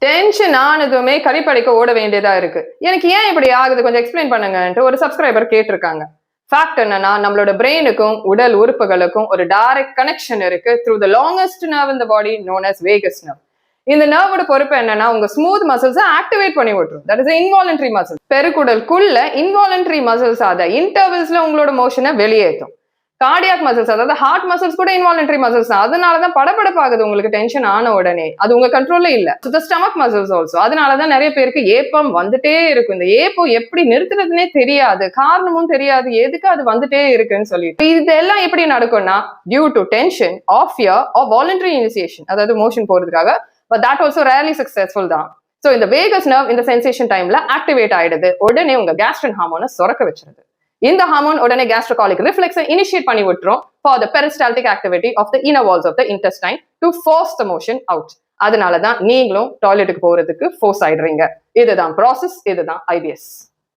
Tension ஆனதுமே கறிப்படைக்க ஓட வேண்டியதா இருக்கு. எனக்கு ஏன் இப்படி ஆகுது கொஞ்சம் எக்ஸ்பிளைன் பண்ணுங்கன்ட்டு ஒரு சப்ஸ்கிரைபர் கேட்டிருக்காங்க. ஃபேக்ட் என்னன்னா நம்மளோட பிரெயினுக்கும் உடல் உறுப்புகளுக்கும் ஒரு டைரக்ட் கனெக்ஷன் இருக்கு through the longest nerve in the body known as vagus nerve. இந்த நர்வோட பொறுப்பு என்னன்னா உங்க ஸ்மூத் மசில்ஸ் ஆக்டிவேட் பண்ணி விட்டுரும். That is involuntary muscle. பெருக்குடலுக்குள்ள இன்வாலன்டரி மசில்ஸ் ஆத இன்டர்வல்ஸ்ல உங்களோட மோஷனை வெளியேற்றும். கார்டியாக் மசில்ஸ் அதாவது ஹார்ட் மசில்ஸ் கூட இன்வாலன்டரி மசில்ஸ் தான். அதனாலதான் படபடப்பாகுது உங்களுக்கு டென்ஷன் ஆன உடனே. அது உங்க கண்ட்ரோல்ல இல்ல. Stomach muscles also. அதனாலதான் நிறைய பேருக்கு ஏப்பம் வந்துட்டே இருக்கும். இந்த ஏப்பம் எப்படி நிறுத்துறதுன்னே தெரியாது, காரணமும் தெரியாது, எதுக்கு அது வந்துட்டே இருக்குன்னு சொல்லிட்டு. இதெல்லாம் எப்படி நடக்கும்னா due to tension of fear or voluntary initiation, அதாவது மோஷன் போறதுக்காக. But that also rarely successful தான். ஸோ இந்த வேகஸ் நர்வ் இந்த சென்சேஷன் டைம்ல ஆக்டிவேட் ஆயிடுது. உடனே உங்க கேஸ்ட்ரின் ஹார்மோனை சுரக்க வச்சிருது. இந்த ஹார்மோன் உடனே gastrocolic reflex இனிஷியேட் பண்ணி விட்டுரும் for the peristaltic activity of the inner walls of the intestine to force the motion out. அதனால தான் நீங்களும் டாய்லெட்டுக்கு போறதுக்கு ஃபோர்ஸ் ஆயிடுறீங்க. இதுதான் ப்ராசஸ், இதுதான் IBS.